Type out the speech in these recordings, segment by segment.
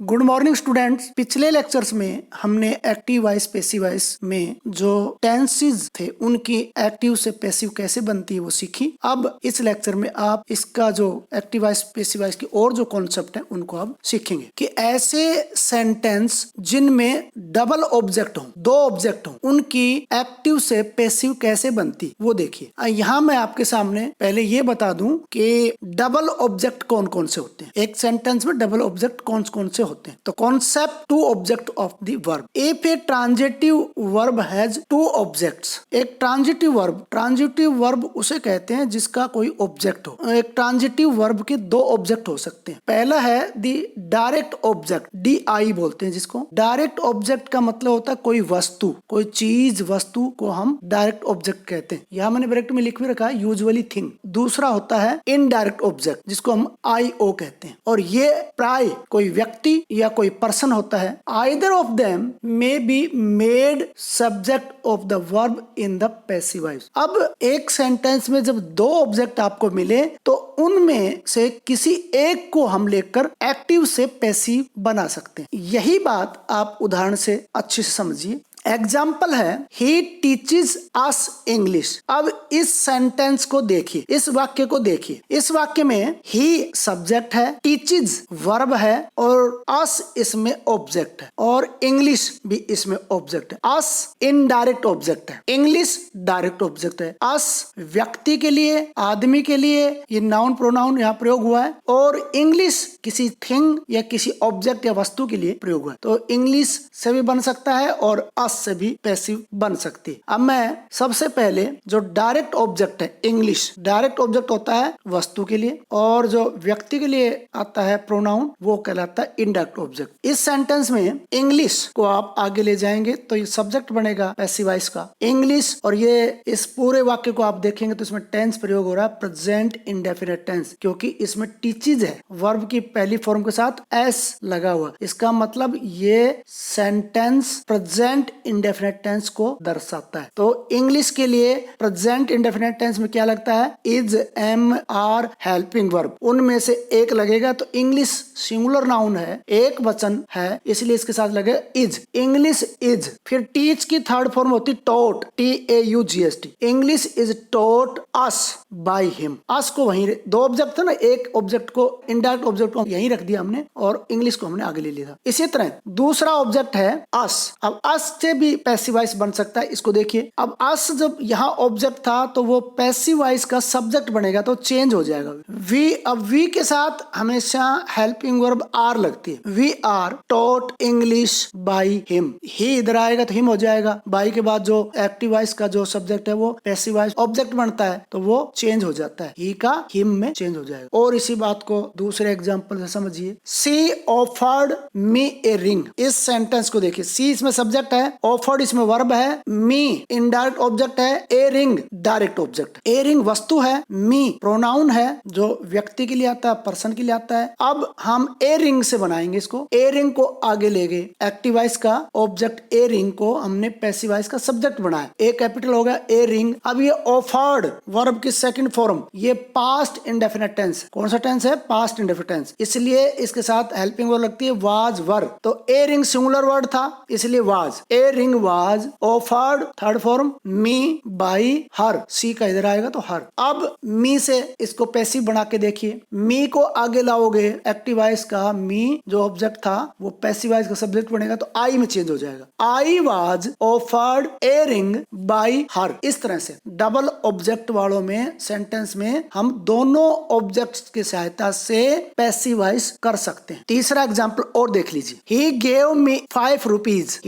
Good morning students. पिछले lectures में हमने एक्टिव वॉइस पैसिव वॉइस में जो टेंसेस थे उनकी एक्टिव से पैसिव कैसे बनती है वो सीखी। अब इस लेक्चर में आप इसका जो एक्टिव वॉइस पैसिव वॉइस की और जो कॉन्सेप्ट है उनको आप सीखेंगे कि ऐसे सेंटेंस जिनमें डबल ऑब्जेक्ट हो, दो ऑब्जेक्ट हो, उनकी एक्टिव से पैसिव कैसे बनती वो देखिए। यहाँ मैं आपके सामने पहले ये बता दूं कि डबल ऑब्जेक्ट कौन कौन से होते हैं। एक सेंटेंस में डबल ऑब्जेक्ट कौन कौन से होते हैं। तो concept two object of the verb. If a transitive verb has two objects, एक ट्रांजिटिव वर्ब उसे कहते हैं जिसका कोई ऑब्जेक्ट हो। एक ट्रांजिटिव वर्ब के दो ऑब्जेक्ट हो सकते हैं। पहला है द डायरेक्ट ऑब्जेक्ट, DI बोलते हैं जिसको। डायरेक्ट ऑब्जेक्ट का मतलब होता है कोई वस्तु, कोई चीज, वस्तु को हम डायरेक्ट ऑब्जेक्ट कहते हैं। यहाँ मैंने ब्रैकेट में लिख भी रखा है यूजुअली थिंग। दूसरा होता है इनडायरेक्ट ऑब्जेक्ट जिसको हम IO कहते हैं, और ये प्राय कोई व्यक्ति या कोई पर्सन होता है। Either of them may be made subject of the verb in the passive voice. अब एक सेंटेंस में जब दो ऑब्जेक्ट आपको मिले तो उनमें से किसी एक को हम लेकर एक्टिव से पैसिव बना सकते हैं। यही बात आप उदाहरण से अच्छे से समझिए। एग्जाम्पल है ही टीचेस अस इंग्लिश। अब इस सेंटेंस को देखिए, इस वाक्य को देखिए। इस वाक्य में ही सब्जेक्ट है, टीचेस वर्ब है और अस इसमें ऑब्जेक्ट है, और इंग्लिश भी इसमें ऑब्जेक्ट है। अस इनडायरेक्ट ऑब्जेक्ट है, इंग्लिश डायरेक्ट ऑब्जेक्ट है। अस व्यक्ति के लिए, आदमी के लिए ये नाउन प्रोनाउन यहाँ प्रयोग हुआ है, और इंग्लिश किसी थिंग या किसी ऑब्जेक्ट या वस्तु के लिए प्रयोग हुआ है। तो इंग्लिश से भी बन सकता है और अस से भी पैसिव बन सकती है। अब मैं सबसे पहले जो डायरेक्ट ऑब्जेक्ट है, इंग्लिश डायरेक्ट ऑब्जेक्ट होता है वस्तु के लिए, और जो व्यक्ति के लिए आता है प्रोनाउन वो कहलाता है इनडायरेक्ट ऑब्जेक्ट। इस सेंटेंस में इंग्लिश को आप आगे ले जाएंगे तो ये सब्जेक्ट बनेगा पैसिव वॉइस का, इंग्लिश। और ये इस पूरे वाक्य को आप देखेंगे तो इसमें टेंस प्रयोग हो रहा है प्रेजेंट इंडेफिनिट टेंस, क्योंकि इसमें टीचेज है, वर्ब की पहली फॉर्म के साथ S लगा हुआ। इसका मतलब ये सेंटेंस प्रेजेंट इंडेफिनिट टेंस को दर्शाता है। तो इंग्लिश के लिए प्रेजेंट इंडेफिनिट टेंस में क्या लगता है, is, am, are, helping verb, उनमें से एक लगेगा। तो इंग्लिश सिंगुलर नाउन है, एक वचन है, इसलिए इसके साथ लगे इज, इंग्लिश इज। फिर टीच की थर्ड फॉर्म होती taught, TAUGHT, English is taught us by him. Us को वहीं, दो ऑब्जेक्ट था ना, एक ऑब्जेक्ट को, इनडायरेक्ट ऑब्जेक्ट को यहीं रख दिया हमने और इंग्लिश को हमने आगे ले लिया। इसी तरह दूसरा ऑब्जेक्ट है अस। अब अस से भी पैसिव वॉइस बन सकता है, इसको देखिए। अब अस जब यहाँ ऑब्जेक्ट था तो वो पैसिव वॉइस का सब्जेक्ट बनेगा तो चेंज हो जाएगा वी। अब वी के साथ हमेशा हेल्पिंग वर्ब आर लगती है। We are taught English by him. He इधर आएगा तो हिम हो जाएगा। बाय के बाद जो एक्टिव वॉइस का जो सब्जेक्ट है वो पैसिव वॉइस ऑब्जेक्ट बनता है तो वो चेंज हो जाता है, ही का हिम में चेंज हो जाएगा। और इसी बात को दूसरे एग्जाम्पल से समझिए। सी ऑफर्ड मी ए रिंग। इस सेंटेंस को देखिए, सी इसमें सब्जेक्ट है, ऑफर्ड इसमें वर्ब है, मी इनडायरेक्ट ऑब्जेक्ट है, a ring direct object. A ring वस्तु है, मी प्रोनाउन है जो व्यक्ति के लिए आता है, पर्सन के लिए आता है। अब हम ए रिंग से बनाएंगे इसको, ए रिंग को आगे ले गए, एक्टिव वॉइस का ऑब्जेक्ट ए रिंग को हमने पैसिव वॉइस का सब्जेक्ट बनाया, ए कैपिटल हो गया, ए रिंग। अब ये ऑफर्ड वर्ब की सेकंड फॉर्म, ये पास्ट इंडेफिनिट टेंस। कौन सा टेंस है, पास्ट इंडेफिनिट टेंस, इसलिए इसके साथ हेल्पिंग वर्ब लगती है वाज वर। तो ए रिंग सिंगुलर वर्ड था इसलिए was, a ring was offered third form me by her, she का इधर आएगा तो हर। अब मी से इसको पैसिव बना के देखिए, मी को आगे लाओगे, एक्टिव वॉइस का मी जो ऑब्जेक्ट था वो पैसिव वॉइस का सब्जेक्ट बनेगा तो आई में चेंज हो जाएगा, I was offered a ring bye हर। इस तरह से डबल ऑब्जेक्ट वालों में सेंटेंस में हम दोनों ऑब्जेक्ट्स की सहायता से पैसिव वॉइस कर सकते हैं। तीसरा एग्जांपल और देख लीजिए। He gave me 5 rupees.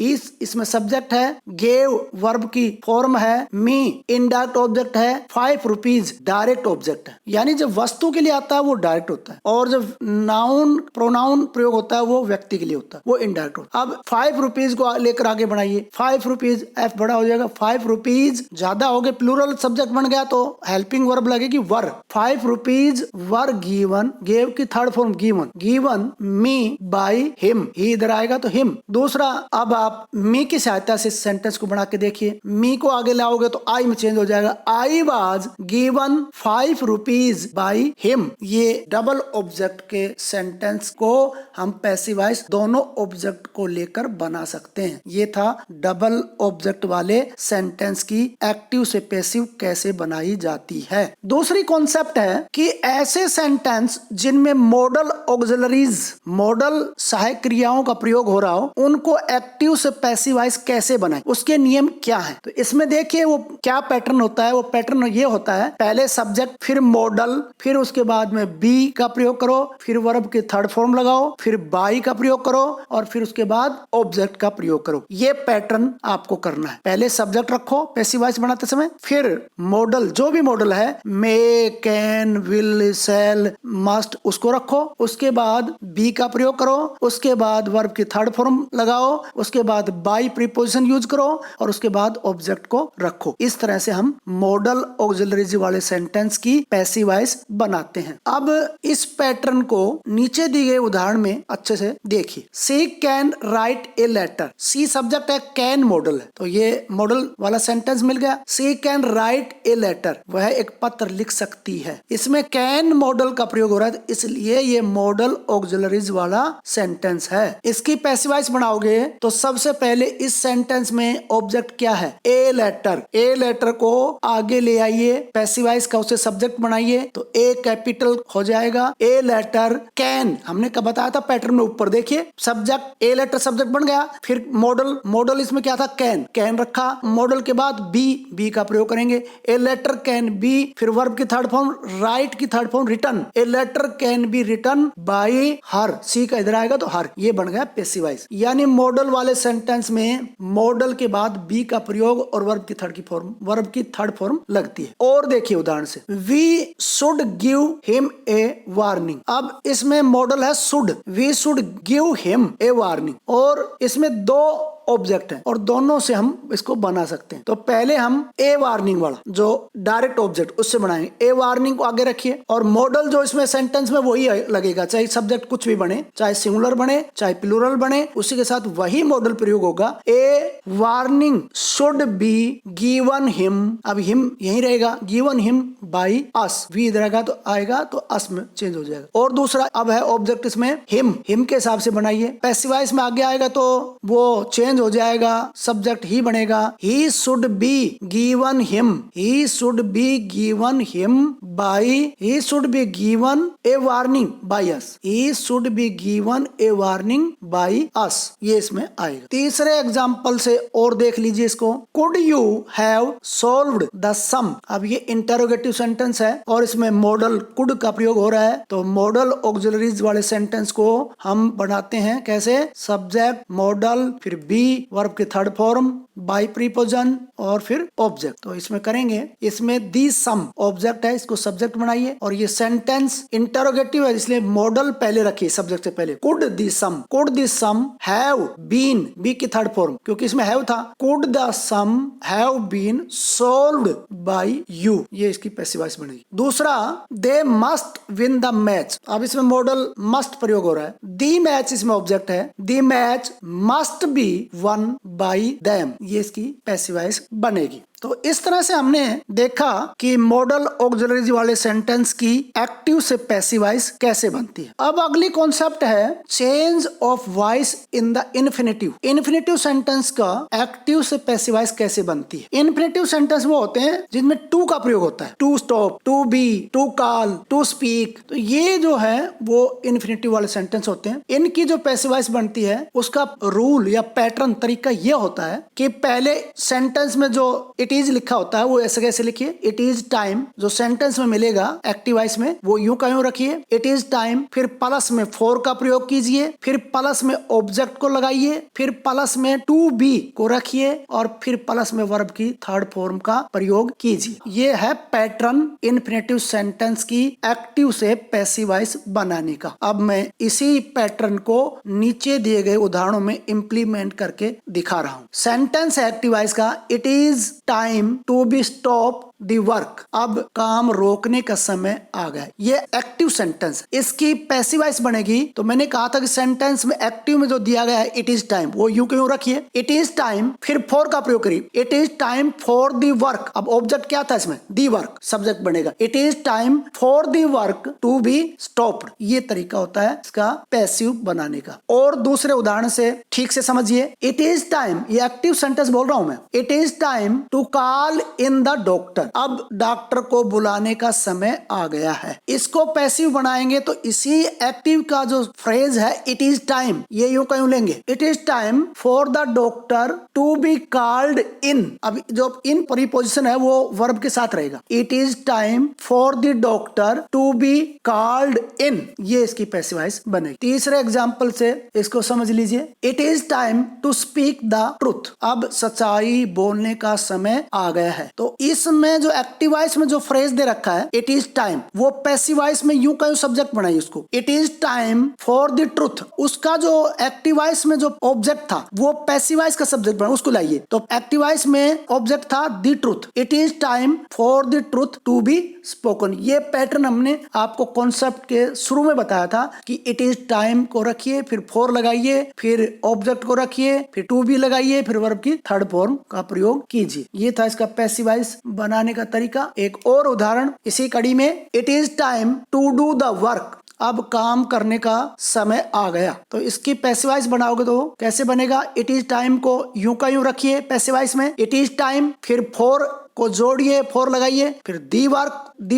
इसमें सब्जेक्ट है, गेव वर्ब की फॉर्म है, मी इनडायरेक्ट ऑब्जेक्ट है, 5 रुपीज डायरेक्ट ऑब्जेक्ट है। यानी जब वस्तु के लिए आता है वो डायरेक्ट होता है, और जब नाउन प्रोनाउन प्रयोग होता है वो व्यक्ति के लिए होता है, वो इनडायरेक्ट होता है। अब 5 रुपीज को लेकर आगे बढ़ाइए, 5 रुपीज, एफ बड़ा हो जाएगा, 5 रुपीज ज्यादा हो गए, प्लूरल सब्जेक्ट बन गया तो हेल्पिंग वर्ब लगेगी were. 5 rupees were given, gave की third form given, given me by him, he इधर आएगा तो हिम। दूसरा, अब आप मी की की सहायता से सेंटेंस को बना के देखिए। मी को आगे लाओगे तो आई में चेंज हो जाएगा। I was given 5 rupees by him. ये डबल ऑब्जेक्ट के सेंटेंस को हम पैसिव वॉइस दोनों ऑब्जेक्ट को लेकर बना सकते हैं। ये था डबल ऑब्जेक्ट वाले सेंटेंस की एक्टिव से पैसिव कैसे बनाई जाती है। दूसरी कॉन्सेप्ट है कि ऐसे सेंटेंस जिनमें मॉडल ऑक्सिलरीज, मॉडल सहायक क्रियाओं का प्रयोग हो रहा हो, उनको एक्टिव से पैसिव वॉइस कैसे बनाएं, उसके नियम क्या हैं। तो इसमें देखिए वो क्या पैटर्न होता है। वो पैटर्न ये होता है, पहले सब्जेक्ट, फिर मॉडल, फिर उसके बाद में बी का प्रयोग करो, फिर वर्ब की थर्ड फॉर्म लगाओ, फिर बाई का प्रयोग करो और फिर उसके बाद ऑब्जेक्ट का प्रयोग करो। ये पैटर्न आपको करना है। पहले सब्जेक्ट रखो पैसिव वॉइस बनाते समय, फिर मॉडल, जो भी मॉडल है, मे, कैन, विल, शैल, मस्ट, उसको रखो। उसके बाद बी का प्रयोग करो, उसके बाद वर्ब की थर्ड फॉर्म लगाओ, उसके बाद बाई प्रीपोजिशन यूज करो और उसके बाद ऑब्जेक्ट को रखो। इस तरह से हम मॉडल ऑक्सिलरीज वाले सेंटेंस की पैसिव वॉइस बनाते हैं। अब इस पैटर्न को नीचे दी गए उदाहरण में अच्छे से देखिए। She can write a letter. She subject है, कैन मॉडल है, तो ये मॉडल वाला सेंटेंस मिल गया। She can write a letter, वह एक पत्र लिख सकती है। इसमें कैन मॉडल का प्रयोग हो रहा है, इसलिए ये मॉडल ऑक्सिलरीज वाला सेंटेंस है। इसकी पैसिव वॉइस बनाओगे तो सबसे पहले इस सेंटेंस में ऑब्जेक्ट क्या है, ए लेटर। ए लेटर को आगे ले आइए, पैसिव वॉइस का उसे सब्जेक्ट बनाइए तो ए कैपिटल हो जाएगा। ए लेटर कैन, हमने कब बताया था पैटर्न में, ऊपर देखिए, सब्जेक्ट ए लेटर सब्जेक्ट बन गया, फिर मॉडल इसमें क्या था, कैन रखा। मॉडल के बाद बी का प्रयोग करेंगे। ए लेटर कैन बी, फिर वर्ब की थर्ड फॉर्म, राइट की third form written. A letter can be written by her, she का इधर आएगा तो हर, ये बन गया पैसिव वॉइस। यानी मॉडल वाले सेंटेंस में मॉडल के बाद बी का प्रयोग और वर्ब की थर्ड फॉर्म लगती है। और देखिए उदाहरण से, we should give him a warning. अब इसमें मॉडल है should, we should give him a warning, और इसमें दो ऑब्जेक्ट है और दोनों से हम इसको बना सकते हैं। तो पहले हम ए वार्निंग वाला जो डायरेक्ट ऑब्जेक्ट, उससे बनाएंगे। ए वार्निंग को आगे रखिए और मॉडल जो इसमें सेंटेंस में वही लगेगा, चाहे सब्जेक्ट कुछ भी बने, चाहे सिंगुलर बने चाहे प्लूरल बने, उसी के साथ वही मॉडल प्रयोग होगा। A warning should be given him, अब हिम यही रहेगा, given him by us, we इधर आएगा तो अस में चेंज हो जाएगा। और दूसरा अब है ऑब्जेक्ट इसमें हिम के हिसाब से बनाइए। पैसिव वॉइस में आगे आएगा तो वो चेंज हो जाएगा, सब्जेक्ट ही बनेगा। He should be given him, he should be given him by, he should be given A warning by us, he should be given A warning by us, ये इसमें आएगा। तीसरे एग्जाम्पल से और देख लीजिए इसको, could you have solved the sum. अब ये इंटरोगेटिव सेंटेंस है और इसमें मॉडल कुड का प्रयोग हो रहा है। तो मॉडल ऑक्सिलरीज वाले सेंटेंस को हम बनाते हैं कैसे, सब्जेक्ट, मॉडल, फिर बी, वर्ब की थर्ड फॉर्म, बाई प्रीपोजिशन और फिर ऑब्जेक्ट। तो इसमें करेंगे, इसमें दी सम ऑब्जेक्ट है, इसको सब्जेक्ट बनाइए और ये सेंटेंस इंटरोगेटिव है इसलिए मॉडल पहले रखिए सब्जेक्ट से पहले। Could the sum have been, be की थर्ड फॉर्म क्योंकि इसमें हैव था, could the sum have been solved by you, ये इसकी पैसिव वॉइस बनेगी। दूसरा, they must win the match. अब इसमें मॉडल मस्ट प्रयोग हो रहा है, दी मैच इसमें ऑब्जेक्ट है, दी match must be one by them, ये इसकी पैसिव वॉइस बनेगी। तो इस तरह से हमने देखा कि मॉडल ऑक्सिलरीज वाले सेंटेंस की एक्टिव से पैसिव वॉइस कैसे बनती है। अब अगली कॉन्सेप्ट है change of voice in the infinitive. Infinitive sentence का एक्टिव से पैसिव वॉइस कैसे बनती है। इन्फिनेटिव सेंटेंस वो होते हैं जिनमें टू का प्रयोग होता है, to stop, to be, to call, to speak. तो ये जो है वो इन्फिनेटिव वाले सेंटेंस होते हैं। इनकी जो पैसिव वॉइस बनती है उसका रूल या पैटर्न तरीका ये होता है कि पहले सेंटेंस में जो इट इज लिखा होता है वो ऐसे कैसे लिखिए, इट इज टाइम। जो सेंटेंस में मिलेगा एक्टिव वॉइस में वो यूं का यूं रखिए, इट इज टाइम, फिर प्लस में फॉर का प्रयोग कीजिए, फिर प्लस में ऑब्जेक्ट को लगाइए, फिर प्लस में टू बी को रखिए और फिर प्लस में वर्ब की थर्ड फॉर्म का प्रयोग कीजिए। ये है पैटर्न इन्फिनेटिव सेंटेंस की एक्टिव से पैसिव वॉइस बनाने का। अब मैं इसी पैटर्न को नीचे दिए गए उदाहरणों में इंप्लीमेंट करके दिखा रहा हूं। सेंटेंस एक्टिव वॉइस का, it is time to be stop the work, अब काम रोकने का समय आ गया। ये एक्टिव सेंटेंस, इसकी पैसिव वॉइस बनेगी। तो मैंने कहा था कि सेंटेंस में एक्टिव में जो दिया गया है इट इज टाइम, वो यूं क्यों रखिए, इट इज टाइम, फिर फॉर का प्रयोग करिए, it is time for the work. अब ऑब्जेक्ट क्या था इसमें, द वर्क, सब्जेक्ट बनेगा, it is time for the work to be stopped. ये तरीका होता है इसका पैसिव बनाने का। और दूसरे उदाहरण से ठीक से समझिए, इट इज टाइम, ये एक्टिव सेंटेंस बोल रहा हूं मैं, it is time to call in the doctor, अब डॉक्टर को बुलाने का समय आ गया है। इसको पैसिव बनाएंगे तो इसी एक्टिव का जो फ्रेज है इट इज टाइम, ये यूं क्यों लेंगे, it is time for the doctor to be called in. अब जो इन प्रीपोजिशन है वो वर्ब के साथ रहेगा, it is time for the doctor to be called in, ये इसकी पैसिव वॉइस बनेगी। तीसरे एग्जांपल से इसको समझ लीजिए, it is time to speak the truth, अब सच्चाई बोलने का समय आ गया है। तो इसमें जो एक्टिव वॉइस में जो फ्रेज दे रखा है इट इज टाइम, वो पैसिव वॉइस में यूं क्यों सब्जेक्ट बनाई उसको, it is time for the truth, उसका जो एक्टिव वॉइस में जो ऑब्जेक्ट था वो पैसिव वॉइस का सब्जेक्ट बना, उसको लाइए। तो एक्टिव वॉइस में ऑब्जेक्ट था the truth, it is time for the truth to be spoken. ये पैटर्न हमने आपको कॉन्सेप्ट के शुरू में बताया था कि इट इज टाइम को रखिए, फिर फॉर लगाइए, फिर ऑब्जेक्ट को रखिए, फिर टू बी लगाइए, फिर वर्ब की थर्ड फॉर्म का प्रयोग कीजिए। ये था इसका पैसिव वॉइस बनाने का तरीका। एक और उदाहरण इसी कड़ी में, it is time to do the work, अब काम करने का समय आ गया। तो इसकी पैसिव वॉइस बनाओगे तो कैसे बनेगा, इट इज टाइम को यूं का यूं रखिए पैसिव वॉइस में, इट इज टाइम, फिर फॉर को जोड़िए, फॉर लगाइए, फिर दी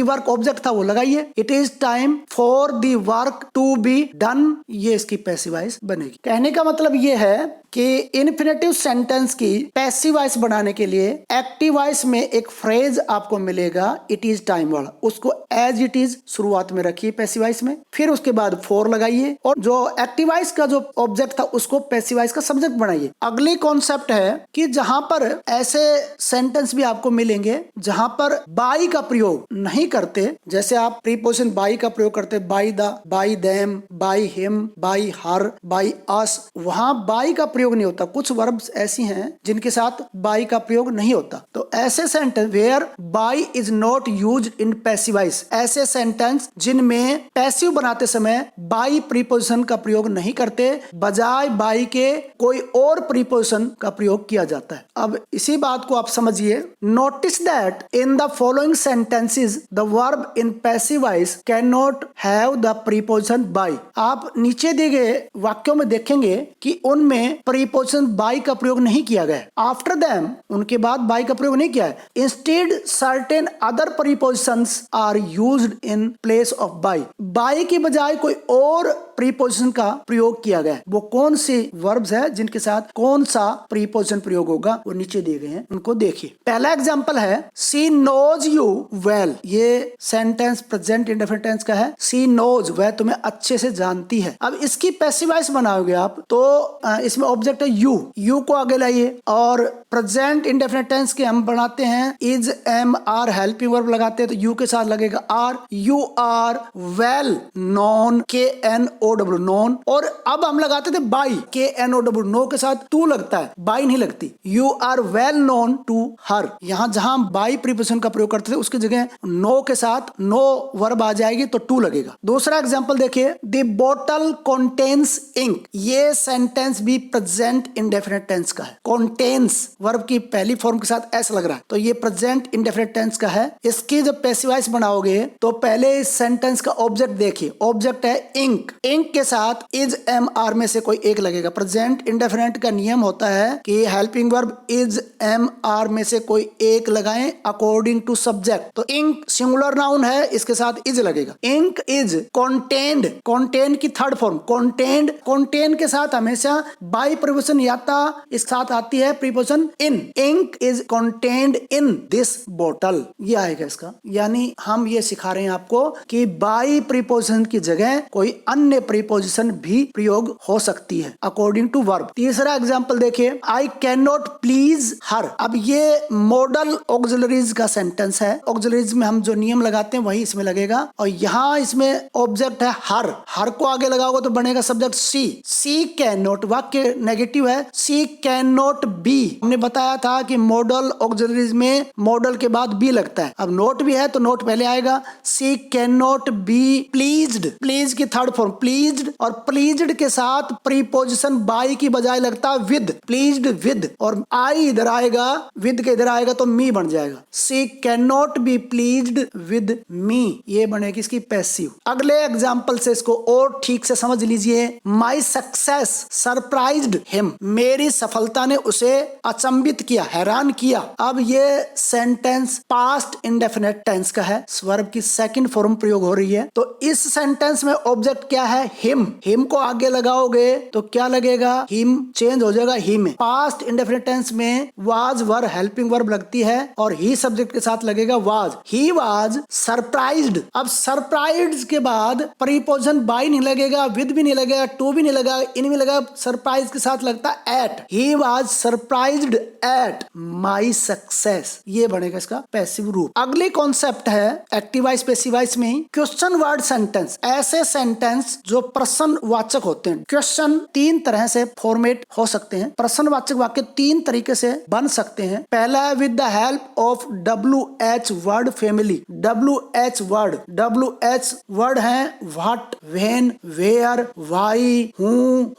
वर्क ऑब्जेक्ट था वो लगाइए, it is time for the work to be done, ये इसकी पैसिव वॉइस बनेगी। कहने का मतलब ये है कि इन्फिनेटिव सेंटेंस की पैसिव वॉइस बनाने के लिए एक्टिव वॉइस में एक फ्रेज आपको मिलेगा इट इज टाइम वाला, उसको एज इट इज शुरुआत में रखिए पैसिव वॉइस में, फिर उसके बाद फॉर लगाइए और जो एक्टिव वॉइस का जो ऑब्जेक्ट था उसको पैसिव वॉइस का सब्जेक्ट बनाइए। अगली कॉन्सेप्ट है कि जहां पर ऐसे सेंटेंस भी आपको मिलेंगे जहां पर बाई का प्रयोग नहीं करते, जैसे आप प्रीपोजिशन बाई का प्रयोग करते, by the, by them, by him, by her, by us, वहां बाई का प्रयोग नहीं होता। कुछ वर्ब्स ऐसी हैं जिनके साथ बाई का प्रयोग नहीं होता। तो ऐसे sentence where by is not used in passive voice, ऐसे सेंटेंस जिनमें पैसिव बनाते समय बाई प्रीपोजिशन का प्रयोग नहीं करते, बजाय बाई के कोई और प्रीपोजिशन का प्रयोग किया जाता है। अब इसी बात को आप समझिए, notice that in the following sentences the verb in passive voice can not have the preposition by. आप नीचे दिए गए वाक्यों में देखेंगे कि उनमें प्रीपोजिशन बाई का प्रयोग नहीं किया गया। आफ्टर देम, उनके बाद बाई का प्रयोग नहीं किया है। Instead certain other prepositions are used in place of by, by की बजाय कोई और प्रीपोजिशन का प्रयोग किया गया है। वो कौन से वर्ब्स है जिनके साथ कौन सा प्रीपोजिशन प्रयोग होगा वो नीचे दिए गए हैं, उनको देखिए। पहला एग्जांपल है सी नोज यू वेल, ये सेंटेंस प्रेजेंट इंडेफिनिट टेंस का है। सी नोज, वह तुम्हें अच्छे से जानती है। अब इसकी पैसिव वॉइस बनाओगे आप तो इसमें ऑब्जेक्ट है यू को आगे लाइए और प्रेजेंट इंडेफिनिट टेंस के हम बनाते हैं is, am, are, helping verb लगाते हैं तो यू के साथ लगेगा are. You are well known, K N O W known, और अब हम लगाते थे बाई, के एन ओ डब्ल्यू नो के साथ टू लगता है, बाई नहीं लगती। You are well known to her, यहां जहां बाई प्रीपोजिशन का प्रयोग करते थे उसकी जगह नो के साथ नो वर्ब आ जाएगी तो टू लगेगा। दूसरा एग्जांपल देखिए, द बोतल कंटेन्स इंक, ये सेंटेंस भी प्रेजेंट इंडेफिनिट टेंस का है। कंटेन्स वर्ब की पहली फॉर्म के साथ एस लग रहा है तो ये प्रेजेंट इंडेफिनिट टेंस का है। इसकी जब पैसिव वॉइस बनाओगे तो पहले इस सेंटेंस का ऑब्जेक्ट देखिए, ऑब्जेक्ट है इंक, इंक के साथ इज, एम, आर में से कोई एक लगेगा। प्रेजेंट इंडेफिनिट का नियम होता है कि helping verb is, am, are में से कोई एक लगाएं अकॉर्डिंग टू सब्जेक्ट। तो इंक सिंगुलर नाउन है, इसके साथ इज लगेगा। इंक इज कंटेन्ड, कंटेन की थर्ड फॉर्म कंटेन्ड, कंटेन के साथ हमेशा बाई प्रीपोजिशन याता इस साथ आती है preposition in. Ink is contained in this बोतल, ये आएगा इसका। यानी हम ये सिखा रहे हैं आपको कि बाई प्रीपोजिशन की जगह कोई अन्य अन्य प्रीपोजिशन भी प्रयोग हो सकती है अकॉर्डिंग टू वर्ब। तीसरा एग्जाम्पल देखिए, आई कैन नॉट प्लीज हर। अब ये मॉडल ऑक्सिलरीज का सेंटेंस है। ऑक्सिलरीज में हम जो नियम लगाते हैं वही इसमें लगेगा, और यहाँ इसमें ऑब्जेक्ट है हर। हर को आगे लगाओगे तो बनेगा subject she. She can not, वाक्य नेगेटिव है, सी कैन नॉट बी। हमने बताया था कि मॉडल ऑक्सिलरीज में मॉडल के बाद बी लगता है। अब नोट भी है तो नोट पहले आएगा। She can not be pleased, please की थर्ड फॉर्म प्लीज्ड, और प्लीज्ड के साथ प्रीपोजिशन बाय की बजाय लगता है विद, प्लीज्ड विद, और आई इधर आएगा, विद के इधर आएगा तो मी बन जाएगा। She can not be pleased with me, ये बनेगी इसकी पैसिव। अगले एग्जाम्पल से इसको और ठीक से समझ लीजिए। माई सक्सेस सरप्राइज्ड हिम, मेरी सफलता ने उसे अचंभित किया, हैरान किया। अब ये सेंटेंस पास्ट इंडेफिनिट टेंस का है, वर्ब की सेकंड फॉर्म प्रयोग हो रही है। तो इस सेंटेंस में ऑब्जेक्ट क्या है? हिम। हिम को आगे लगाओगे तो क्या लगेगा? हिम चेंज हो जाएगा ही में। पास्ट इंडेफिनिट टेंस में वाज वर हेल्पिंग वर्ब लगती है और ही सब्जेक्ट के साथ लगेगा वाज। He was surprised. अब सरप्राइज्ड के बाद प्रीपोजिशन बाय नहीं लगेगा, विद भी नहीं लगेगा, टू भी नहीं लगेगा, इन भी लगेगा, सरप्राइज के साथ लगता है at. He was surprised at my success, ये बनेगा इसका पैसिव रूप। अगली कॉन्सेप्ट है एक्टिवाइज पैसिवाइज में क्वेश्चन वर्ड सेंटेंस। ऐसे सेंटेंस जो प्रश्नवाचक होते हैं। क्वेश्चन तीन तरह से फॉर्मेट हो सकते हैं। प्रश्नवाचक वाक्य तीन तरीके से बन सकते हैं। पहला है with the help of WH word family. WH word, WH word है what, when, where, why, who,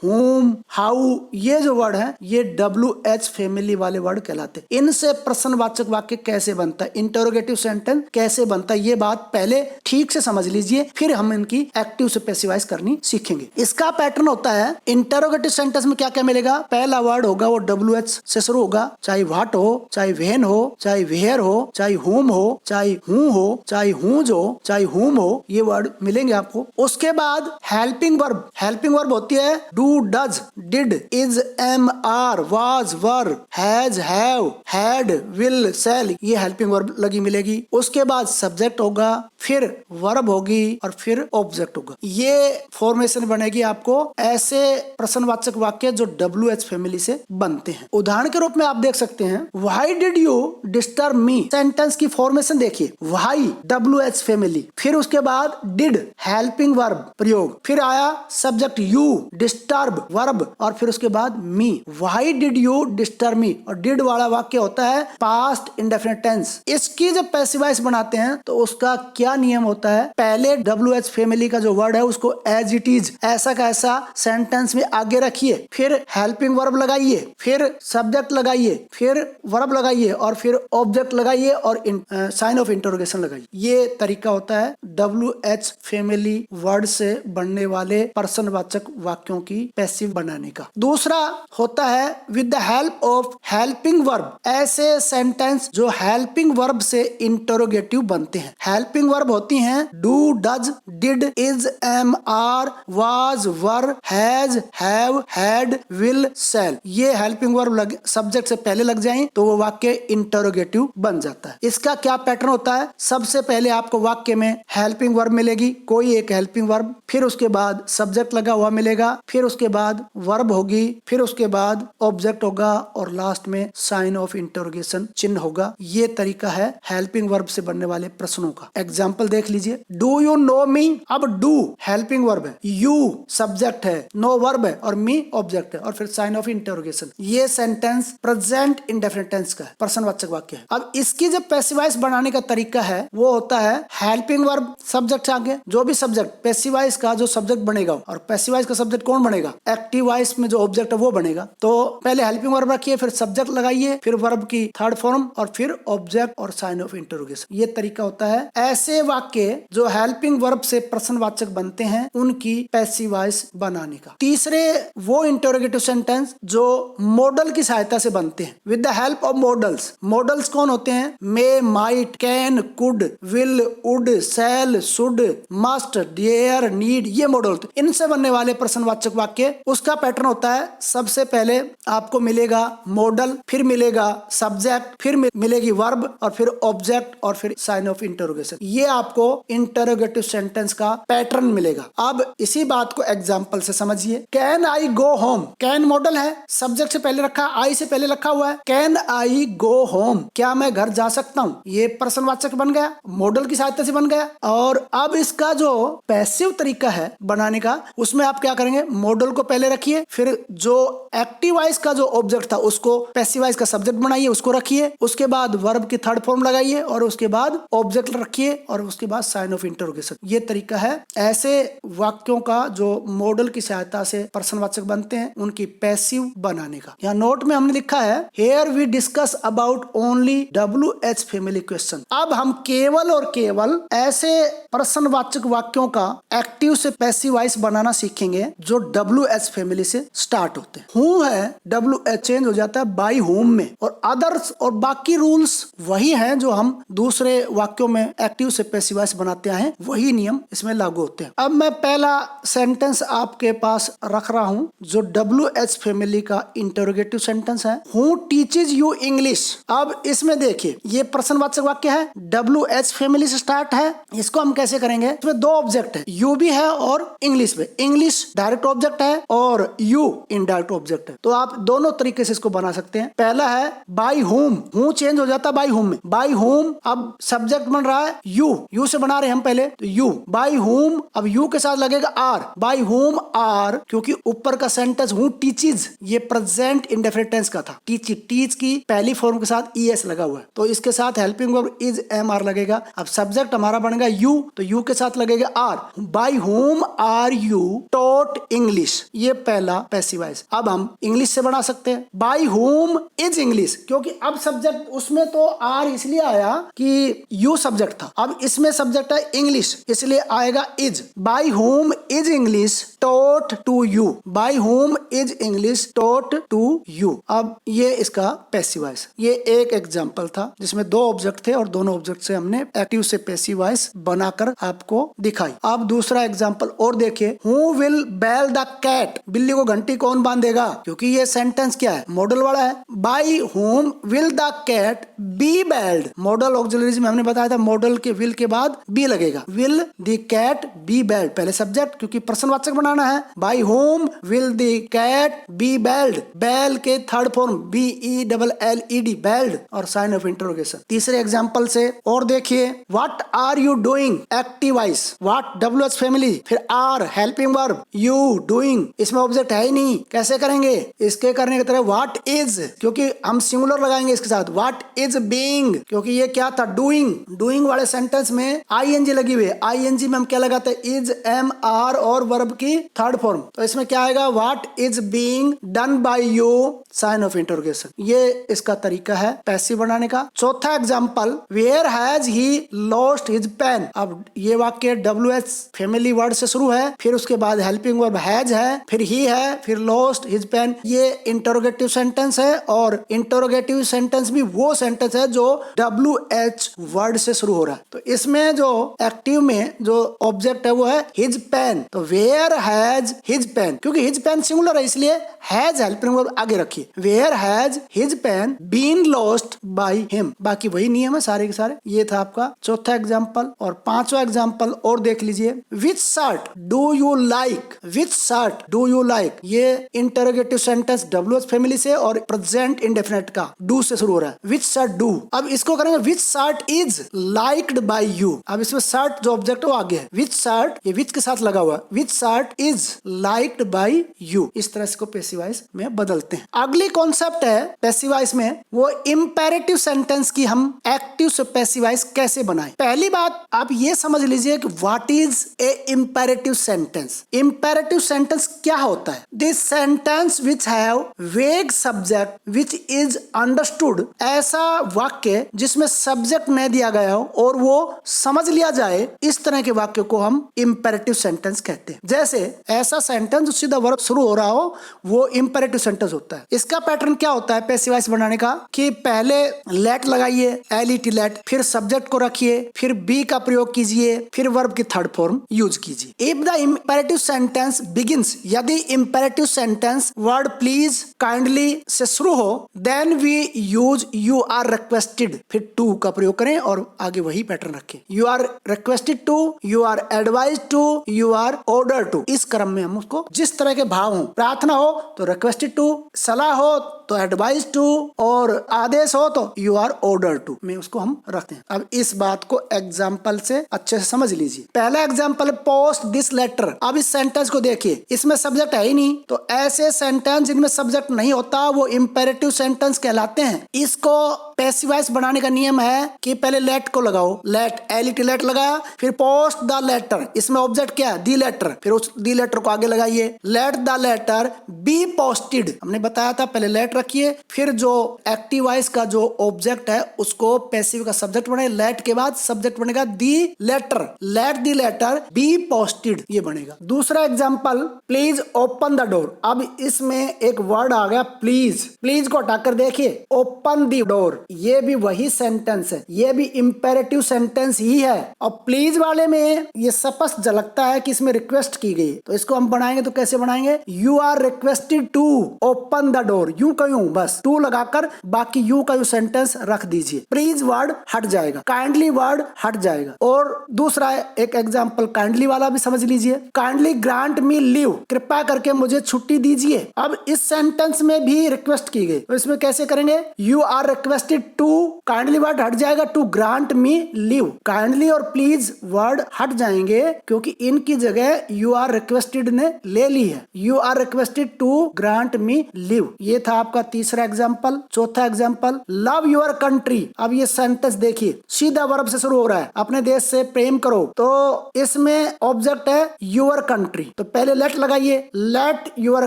whom, how. ये जो वर्ड है ये WH फैमिली वाले वर्ड कहलाते हैं। इनसे प्रश्नवाचक वाक्य कैसे बनता है, इंटरोगेटिव सेंटेंस कैसे बनता है, ये बात पहले ठीक से समझ लीजिए, फिर हम इनकी एक्टिव से पैसिवाइज करनी सीखेंगे। इसका पैटर्न होता है इंटरोगेटिव सेंटेंस में क्या क्या मिलेगा। पहला वर्ड होगा वो WH से शुरू होगा, चाहे व्हाट हो, चाहे व्हेन हो, चाहे वेयर हो, चाहे हुम हो, चाहे हु हो, चाहे हुज हो, चाहे हुम हो, ये वर्ड मिलेंगे आपको। उसके बाद हेल्पिंग वर्ब। हेल्पिंग वर्ब होती है do, does, did, is, am, are, was, were, has, have, had, will, shall, ये हेल्पिंग वर्ब लगी मिलेगी। उसके बाद सब्जेक्ट होगा, फिर वर्ब होगी और फिर ऑब्जेक्ट होगा। ये फॉर्मेशन बनेगी आपको ऐसे प्रश्नवाचक वाक्य जो WH फैमिली से बनते हैं। उदाहरण के रूप में आप देख सकते हैं why did you disturb me. Sentence की फॉर्मेशन देखिए, व्हाई WH फैमिली, फिर उसके बाद डिड हेल्पिंग वर्ब प्रयोग, फिर आया सब्जेक्ट यू, डिस्टर्ब वर्ब, और फिर उसके बाद me. Why did you disturb me, और डिड वाला वाक्य होता है पास्ट इंडेफिनिट टेंस। इसकी जब पैसिवाइज बनाते हैं तो उसका क्या नियम होता है, पहले WH फैमिली का जो वर्ड है उसको एज इट इज, ऐसा का ऐसा सेंटेंस में आगे रखिए, फिर हेल्पिंग वर्ब लगाइए, फिर सब्जेक्ट लगाइए, फिर वर्ब लगाइए, और फिर ऑब्जेक्ट लगाइए, और साइन ऑफ इंटरोगेशन लगाइए। ये तरीका होता है WH फैमिली वर्ड से बनने वाले प्रश्नवाचक वाक्यों की पैसिव बनाने का। दूसरा होता है with the help of helping verb. ऐसे सेंटेंस जो हेल्पिंग वर्ब से इंटरोगेटिव बनते हैं। हेल्पिंग वर्ब होती हैं do, does, did, is, am, are, was, were, has, have, had, will, shall. ये हेल्पिंग वर्ब सब्जेक्ट से पहले लग जाएं तो वो वाक्य इंटरोगेटिव बन जाता है। इसका क्या पैटर्न होता है, सबसे पहले आपको वाक्य में हेल्पिंग वर्ब मिलेगी, कोई एक हेल्पिंग वर्ब, फिर उसके बाद सब्जेक्ट लगा हुआ मिलेगा, फिर उसके बाद वर्ब होगी, फिर उसके बाद ऑब्जेक्ट होगा, और लास्ट में साइन ऑफ इंटरोगेशन चिन्ह होगा। ये तरीका है हेल्पिंग वर्ब से बनने वाले प्रश्नों का। एग्जाम्पल देख लीजिए, डू यू नो मी। अब डू हेल्पिंग वर्ब है, यू सब्जेक्ट है, नो वर्ब है, और मी ऑब्जेक्ट है, और फिर साइन ऑफ इंटरोगेशन। ये सेंटेंस प्रेजेंट इंडेफिनिट टेंस का है, प्रश्नवाचक वाक्य है। अब इसकी जब पैसिवाइज बनाने का तरीका है वो होता है हेल्पिंग वर्ब सब्जेक्ट आगे, जो भी सब्जेक्ट पैसिवाइज का जो सब्जेक्ट बनेगा, और पैसिवाइज का सब्जेक्ट कौन बनेगा, एक्टिवाइज में जो ऑब्जेक्ट है वो बनेगा। तो पहले हेल्पिंग वर्ब रखिए, फिर सब्जेक्ट लगाइए, फिर वर्ब की थर्ड फॉर्म, और फिर ऑब्जेक्ट और साइन ऑफ इंटरोगेशन। ये तरीका होता है ऐसे वाक्य जो हेल्पिंग वर्ब से प्रश्नवाचक बनते हैं उनकी पैसिवाइज बनाने का। तीसरे वो इंटरोगेटिव सेंटेंस जो मॉडल की सहायता से बनते हैं with the help of modals. Modals कौन होते हैं, may, might, can, could, will, would, shall, should, must, dare, need, ये मॉडल होते हैं। इनसे बनने वाले प्रश्नवाचक वाक्य, उसका पैटर्न होता है सबसे पहले आपको मिलेगा मॉडल, फिर मिलेगा सब्जेक्ट, फिर मिलेगी वर्ब, और फिर ऑब्जेक्ट, और फिर साइन ऑफ इंटरोगेशन। ये आपको इंटरोगेटिव सेंटेंस का पैटर्न मिलेगा। अब इसी बात को एग्जाम्पल से समझिए। Can I go home, can modal है, सब्जेक्ट से पहले रखा, आई से पहले रखा हुआ है। कैन आई गो होम, क्या मैं घर जा सकता हूँ, ये प्रश्नवाचक बन गया, मॉडल की सहायता से बन गया। और अब इसका जो पैसिव तरीका है बनाने का, उसमें आप क्या करेंगे, मॉडल को पहले रखिए, फिर जो एक्टिव वॉइस का जो ऑब्जेक्ट था उसको पैसिव वॉइस का सब्जेक्ट बनाइए, उसको रखिए, उसके बाद वर्ब की थर्ड फॉर्म लगाइए और उसके बाद ऑब्जेक्ट रखिए और उसके बाद साइन ऑफ इंटरोगेशन। ये तरीका है ऐसे वाक्यों का जो मॉडल की सहायता से प्रश्नवाचक बनते हैं उनकी पैसिव बनाने का। यहाँ नोट में हमने लिखा है here we discuss about only WH family question. अब हम केवल और केवल ऐसे प्रश्नवाचक वाक्यों का एक्टिव से पैसिव वॉइस बनाना सीखेंगे जो WH फैमिली से स्टार्ट होते हैं। हु है WH चेंज हो जाता है बाई होम में, और अदर्स और बाकी रूल्स वही हैं जो हम दूसरे वाक्यों में एक्टिव से पैसिव वॉइस बनाते हैं, वही नियम इसमें लागू होते हैं। अब मैं पहला सेंटेंस आपके पास रख रहा हूं जो WH फैमिली का इंटरोगेटिव सेंटेंस है। Who teaches you English. अब इसमें देखिए ये प्रश्नवाचक वाक्य है, WH फैमिली से स्टार्ट है। इसको हम कैसे करेंगे, इसमें दो ऑब्जेक्ट है, यू भी है और इंग्लिश में। इंग्लिश डायरेक्ट ऑब्जेक्ट है और यू इनडायरेक्ट ऑब्जेक्ट है, तो आप दोनों तरीके से इसको बना सकते हैं। पहला है बाई होम, हु चेंज हो जाता है बाई होम में, बाई होम अब सब्जेक्ट बन रहा है यू से बना रहे हैं हम पहले, तो यू बाई होम, अब यू के साथ लगेगा आर, बाई होम आर, क्योंकि ऊपर का सेंटेंस हु टीचेज ये प्रेजेंट इंडेफिनिट टेंस का था, टीच की पहली फॉर्म के साथ ES लगा हुआ है, तो इसके साथ हेल्पिंग वर्ब इज MR लगेगा। अब सब्जेक्ट हमारा बनेगा यू, तो यू के साथ लगेगा are, by whom are you taught English, ये पहला पैसिव वॉइस। अब हम इंग्लिश से बना सकते हैं, बाई होम इज इंग्लिश, क्योंकि अब सब्जेक्ट उसमें तो आर इसलिए आया कि यू सब्जेक्ट था, अब इसमें सब्जेक्ट है इंग्लिश इसलिए आएगा is. By whom is English taught to you, by whom is English taught to you. अब ये इसका पैसिव वॉइस। ये एक एग्जांपल था जिसमें दो ऑब्जेक्ट थे और दोनों ऑब्जेक्ट से हमने एक्टिव से पैसिव वॉइस बनाकर आपको दिखाई। अब दूसरा एग्जांपल और देखिए, who will bell the cat, बिल्ली को घंटी कौन बांधेगा, क्योंकि ये सेंटेंस क्या है, मॉडल वाला है। By whom will the cat be belled, modal auxiliaries में हमने बताया था मॉडल के विल के बाद बी लगेगा, will the cat be belled, पहले सब्जेक्ट क्योंकि प्रश्नवाचक बनाना है। By whom will the cat be belled, bell के थर्ड फॉर्म BELLED बेल्ड और साइन ऑफ इंटरोगेशन। तीसरे एग्जांपल से और देखिए, what are you doing, active voice, what WH family, फिर are helping verb, you doing, इसमें ऑब्जेक्ट है ही नहीं, कैसे करेंगे, इसके करने की तरह व्हाट इज, क्योंकि हम सिंगुलर लगाएंगे इसके साथ, व्हाट इज बीइंग, क्योंकि ये क्या था डूइंग, डूइंग वाले सेंटेंस में ING लगी हुई है, ING में हम क्या लगाते हैं इज MR और वर्ब की थर्ड फॉर्म, तो इसमें क्या आएगा what is being done by you sign of interrogation. ये इसका तरीका है पैसिव बनाने का। चौथा example, where has he lost his pen. अब ये वाक्य WH फैमिली वर्ड से शुरू है, फिर उसके बाद हेल्पिंग वर्ब हैज है, फिर ही है, फिर लॉस्ट हिज पेन। ये इंटरोगेटिव सेंटेंस है और इंटरोगेटिव सेंटेंस भी वो सेंटेंस है जो WH वर्ड से शुरू हो रहा है, तो इसमें जो एक्टिव में जो ऑब्जेक्ट है वो है हिज पेन, तो वेयर हैज हिज पेन, क्योंकि हिज पेन सिंगुलर है इसलिए हैज हेल्पिंग वर्ब आगे रखिए, where has his pen been lost by him. बाकी वही नियम है सारे के सारे। ये था आपका चौथा एग्जांपल। और पांचवा एग्जांपल और देख लीजिए, which shirt do you like, which shirt do you like, ये इंटरोगेटिव सेंटेंस WH फैमिली से और प्रेजेंट इंडेफिनिट का डू से शुरू हो रहा है, विच शर्ट डू। अब इसको करेंगे which shirt is liked by you, अब इसमें शर्ट जो ऑब्जेक्ट है वो आगे है, विच शर्ट ये विच के साथ लगा हुआ है, which shirt is liked by you. इस तरह से पैसिव वॉइस में बदलते हैं। अगली कॉन्सेप्ट है पैसिव वॉइस में वो इंपेरेटिव सेंटेंस की हम एक्टिव से पैसिव वॉइस कैसे बनाएं। पहली बात आप ये समझ लीजिए कि what is a imperative sentence. Imperative sentence क्या होता है, दिस सेंटेंस विच हैव वेग सब्जेक्ट विच इज अंडरस्टूड, ऐसा वाक्य जिसमें सब्जेक्ट नहीं दिया गया हो और वो समझ लिया जाए, इस तरह के वाक्य को हम इंपेरेटिव सेंटेंस कहते हैं। जैसे ऐसा सेंटेंस जो सीधा वर्ब शुरू हो रहा हो वो इंपेरेटिव सेंटेंस होता है। इसका पैटर्न क्या होता है पैसिव वॉइस बनाने का, कि पहले लेट लगाइए LET लेट, फिर सब्जेक्ट को रखिए, फिर बी का प्रयोग कीजिए, फिर वर्ब की थर्ड फॉर्म यूज कीजिए। If the imperative sentence begins, यदि imperative sentence word please kindly से शुरू हो, then we use you are requested, फिर टू का प्रयोग करें और आगे वही पैटर्न रखें, you are requested to, you are advised to, you are order to, इस क्रम में हम उसको जिस तरह के भाव हो, प्रार्थना हो तो रिक्वेस्टेड टू, सलाह हो तो एडवाइस टू, और आदेश हो तो यू आर ऑर्डर टू में उसको हम रखते हैं। अब इस बात को एग्जाम्पल से अच्छे से समझ लीजिए। पहला एग्जाम्पल पोस्ट दिस लेटर। अब इस सेंटेंस को देखिए, इसमें सब्जेक्ट है ही नहीं, तो ऐसे सेंटेंस जिनमें सब्जेक्ट नहीं होता वो इंपेरेटिव सेंटेंस कहलाते हैं। इसको पैसिव वॉइस बनाने का नियम है कि पहले लेट को लगाओ, लेट एलईटी लेट लगाया, फिर पोस्ट द लेटर, इसमें ऑब्जेक्ट क्या है, दी लेटर, फिर उस दी लेटर को आगे लगाइए, let the letter be posted. हमने बताया था पहले लेट रखिए, फिर जो एक्टिव वॉइस का जो ऑब्जेक्ट है उसको पैसिव का सब्जेक्ट बने, लेट के बाद सब्जेक्ट बनेगा the letter, let the letter be posted, ये बनेगा। दूसरा example please open the door. अब इसमें एक वर्ड आ गया प्लीज, प्लीज को हटाकर देखिए ओपन द डोर, ये भी वही सेंटेंस है, ये भी इंपेरेटिव सेंटेंस ही है। और प्लीज वाले में ये स्पष्ट झलकता है कि इसमें रिक्वेस्ट की गई, तो इसको हम बनाएंगे तो कैसे बनाएंगे, you are requested to open the door, you क्यों, बस टू लगाकर बाकी यू का सेंटेंस रख दीजिए, प्लीज वर्ड हट जाएगा, काइंडली वर्ड हट जाएगा। और दूसरा एक एग्जांपल काइंडली वाला भी समझ लीजिए, काइंडली ग्रांट मी लीव, कृपया करके मुझे छुट्टी दीजिए। अब इस सेंटेंस में भी रिक्वेस्ट की गई, तो इसमें कैसे करेंगे, you are requested to, kindly word हट जाएगा, to grant me leave, kindly और प्लीज वर्ड हट जाएंगे क्योंकि इनकी जगह यू आर रिक्वेस्टेड ने ले ली है, you are requested to grant me leave. ये था आपका तीसरा एग्जांपल। चौथा एग्जांपल लव योर कंट्री। अब ये सेंटेंस देखिए, सीधा वर्ब से शुरू हो रहा है, अपने देश से प्रेम करो, तो इसमें ऑब्जेक्ट है योर कंट्री, तो पहले लेट लगाइए, let your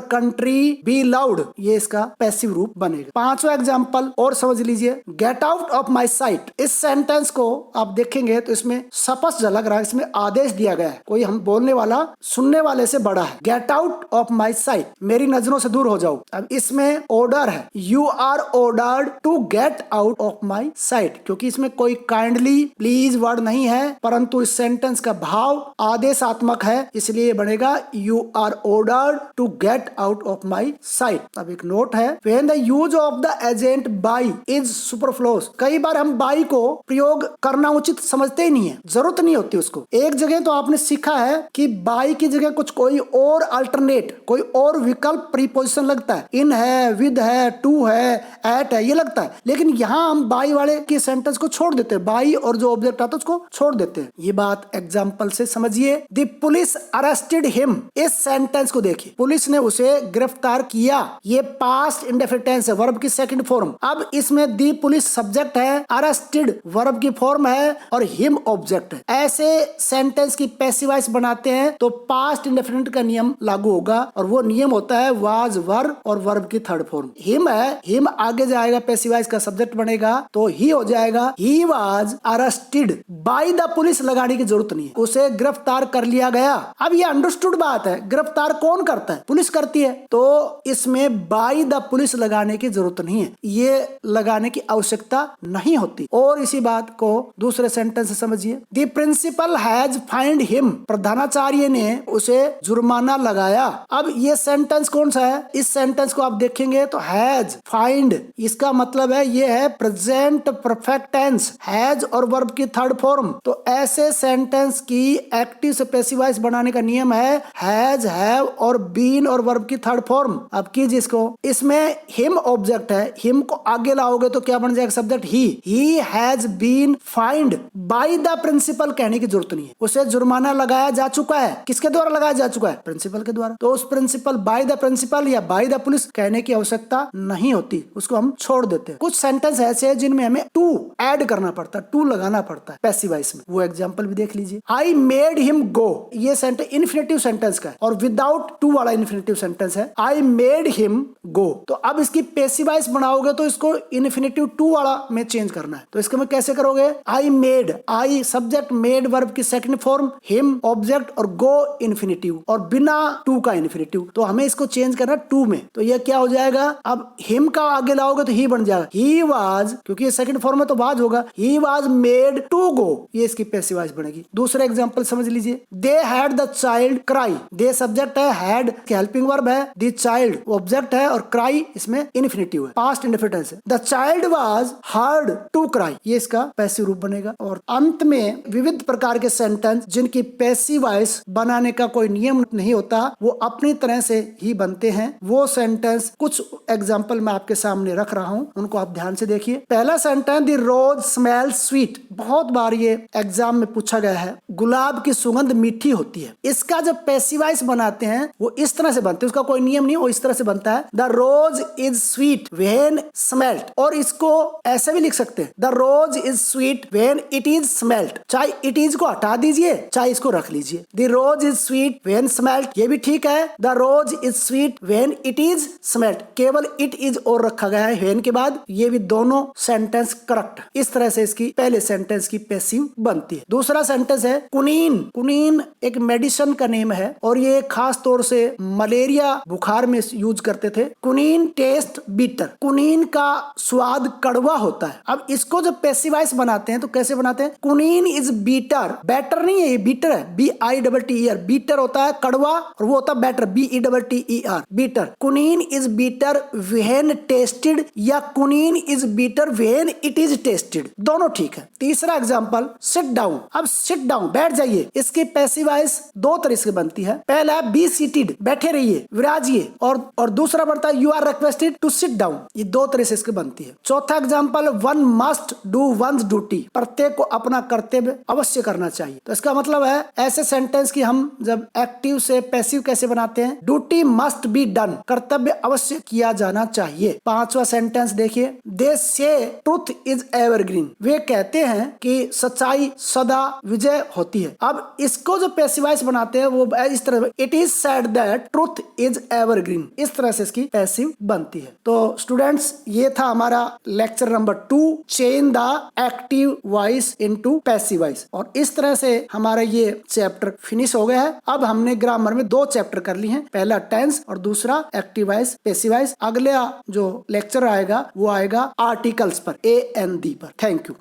country be loud, ये इसका पैसिव रूप बनेगा। पांचवा एग्जांपल और समझ लीजिए, gate out of my site. इस सेंटेंस को आप देखेंगे तो इसमें स्पष्ट झलक रहा है, इसमें आदेश दिया गया है, कोई हम बोलने वाला सुनने वाले से बड़ा है, gate out of my site, मेरी नजरों से दूर हो जाओ। अब इसमें ऑर्डर है, you are ordered to get out of my sight, क्योंकि इसमें कोई काइंडली प्लीज वर्ड नहीं है, परंतु इस सेंटेंस का भाव आदेशात्मक है, इसलिए बनेगा you are ordered to get out of my sight. अब एक नोट है, when the use of the agent by is superfluous. कई बार हम बाई को प्रयोग करना उचित समझते ही नहीं है, जरूरत नहीं होती उसको। एक जगह तो आपने सीखा है कि बाई की जगह कुछ कोई और अल्टरनेट, कोई और विकल्प प्रीपोजिशन लगता है, इन है, विद है, टू है, एट है, ये लगता है, लेकिन यहाँ हम बाई वाले के सेंटेंस को छोड़ देते हैं, बाई और जो ऑब्जेक्ट आता है उसको छोड़ देते हैं। ये बात एग्जांपल से समझिए। द पुलिस अरेस्टेड हिम, इस सेंटेंस को देखिए, पुलिस ने उसे गिरफ्तार किया, ये पास्ट इंडेफिनिट टेंस है, वर्ब की सेकंड फॉर्म। अब इसमें दी पुलिस सब्जेक्ट है, अरेस्टेड वर्ब की फॉर्म है और हिम ऑब्जेक्ट है। ऐसे सेंटेंस की पैसिव वॉइस बनाते हैं तो पास्ट इंडेफिनिट का नियम लागू होगा, और वो नियम होता है वाज वर्ब और वर्ब की थर्ड फॉर्म। हिम है, हिम आगे जाएगा, पैसिव वॉइस का सब्जेक्ट बनेगा तो ही हो जाएगा, he was arrested by the police, लगाने की जरूरत नहीं है, उसे गिरफ्तार कर लिया गया। अब ये अंडरस्टूड बात है, गिरफ्तार कौन करता है, पुलिस करती है, तो इसमें बाय द पुलिस लगाने की जरूरत नहीं है, ये लगाने की आवश्यकता नहीं होती। और इसी बात को दूसरे सेंटेंस से समझिए, the principal has find him, प्रधानाचार्य ने उसे जुर्माना लगाया। अब ये सेंटेंस कौन सा है, इस सेंटेंस को आप देखेंगे तो हैज फाइंड, इसका मतलब है ये है प्रेजेंट परफेक्ट टेंस, हैज और वर्ब की थर्ड फॉर्म। तो ऐसे सेंटेंस की एक्टिव से पैसिव वॉइस बनाने का नियम है हैज, हैव और बीन और वर्ब की थर्ड फॉर्म। अब कीजिए इसको, इसमें हिम ऑब्जेक्ट है, हिम को आगे लाओगे तो क्या बन जाएगा subject, he has been find by the principal, कहने की जरूरत नहीं है, उसे जुर्माना लगाया जा चुका है, किसके द्वारा लगाया जा चुका है, प्रिंसिपल के द्वारा। तो उस प्रिंसिपल बाय द प्रिंसिपल या बाय द पुलिस कहने की आवश्यकता नहीं होती, उसको हम छोड़ देते हैं। कुछ सेंटेंस ऐसे हैं जिनमें हमें टू ऐड करना पड़ता है, टू लगाना पड़ता है पैसिव वॉइस में, वो एग्जांपल भी देख लीजिए। आई मेड हिम गो, ये सेंटेंस इन्फिनेटिव सेंटेंस का है और विदाउट टू वाला इन्फिनेटिव सेंटेंस है, आई मेड हिम गो। तो अब इसकी पैसिव वॉइस बनाओगे तो इसको इन्फिनेटिव टू वाला में चेंज करना है, तो इसको में कैसे करोगे, I made, I subject, made verb की सेकंड फॉर्म, हिम ऑब्जेक्ट और गो इन्फिनेटिव और बिना टू का इन्फिनेटिव, तो हमें इसको चेंज करना टू में। तो ये क्या हो जाएगा, अब हिम का आगे लाओगे तो ही बन जाएगा, ही वाज, क्योंकि ये सेकंड फॉर्म में तो वाज होगा, he was made to go, ये इसकी पैसिव वॉइस बनेगी। दूसरा एग्जांपल समझ लीजिए, they had the child cry, they subject है, हैड हेल्पिंग वर्ब है, द चाइल्ड ऑब्जेक्ट है और क्राई इसमें इन्फिनेटिव है, पास्ट इंडेफिनिट है। The child child was heard to cry, ये इसका पैसिव रूप बनेगा। और अंत में विविध प्रकार के सेंटेंस जिनकी पैसिव वॉइस बनाने का कोई नियम नहीं होता, वो अपनी तरह से ही बनते हैं। वो सेंटेंस कुछ एग्जाम्पल मैं आपके सामने रख रहा हूं, उनको आप ध्यान से देखिए। पहला sentence, the rose smell sweet, बहुत बार ये एग्जाम में पूछा गया है। गुलाब की सुगंध मीठी होती है। इसका जब पैसिव वॉइस बनाते हैं वो इस तरह से बनते हैं, उसका कोई नियम नहीं, वो इस तरह से बनता है, the rose is sweet when smelled. और इसको ऐसे भी लिख सकते हैं, the rose is sweet when it is smelled. चाहे इट इज को हटा दीजिए, चाहे इसको रख लीजिए। The rose is sweet when smelled, ये भी ठीक है। The rose is sweet when it is smelled, केवल इट इज और रखा गया है व्हेन के बाद, ये भी दोनों सेंटेंस करेक्ट। इस तरह से इसकी पहले सेंटेंस की पैसिव बनती है। दूसरा सेंटेंस है कुनीन। कुनीन एक मेडिसिन का नेम है और ये खास तौर से मलेरिया बुखार में यूज करते थे। कुनीन टेस्ट बीटर, कुनीन का स्वाद कड़वा होता है। अब इसको जब पैसिव वॉइस बनाते हैं तो कैसे बनाते हैं, कुनीन इज बीटर, बैटर नहीं है ये, बीटर है, BITTER, बीटर होता है कड़वा और वो होता है better, BETTER, bitter. Quinine is bitter when tasted या quinine is bitter when it is tasted, दोनों ठीक है। तीसरा एग्जांपल, सिट डाउन। अब सिट डाउन, बैठ जाइए, इसकी पैसिव वॉइस दो तरह से बनती है। पहला बी सीटेड, बैठे रहिए, विराजिए, और दूसरा बनता है you are requested to sit down, ये दो तरह से इसकी बनती है। चौथा example, one must do one's duty, प्रत्येक को अपना कर्तव्य अवश्य करना चाहिए। तो इसका मतलब है ऐसे सेंटेंस की हम जब एक्टिव से पैसिव कैसे बनाते हैं, ड्यूटी मस्ट बी डन, कर्तव्य अवश्य किया जाना चाहिए। पांचवा सेंटेंस देखिए, दे से ट्रूथ इज एवरग्रीन, वे कहते हैं कि सच्चाई सदा विजय होती है। अब इसको जो पैसिव वॉइस बनाते हैं वो इस तरह, it is said that truth is evergreen, इस तरह से इसकी पैसिव बनती है। तो स्टूडेंट्स, ये था हमारा lecture number 2, change the active voice into passive voice. और इस तरह से हमारा ये चैप्टर फिनिश हो गया है। अब हमने ग्रामर में 2 चैप्टर कर लिए हैं, पहला टेंस और दूसरा एक्टिव वॉइस पैसिव वॉइस। अगला जो लेक्चर आएगा वो आएगा आर्टिकल्स पर, AND पर। Thank you.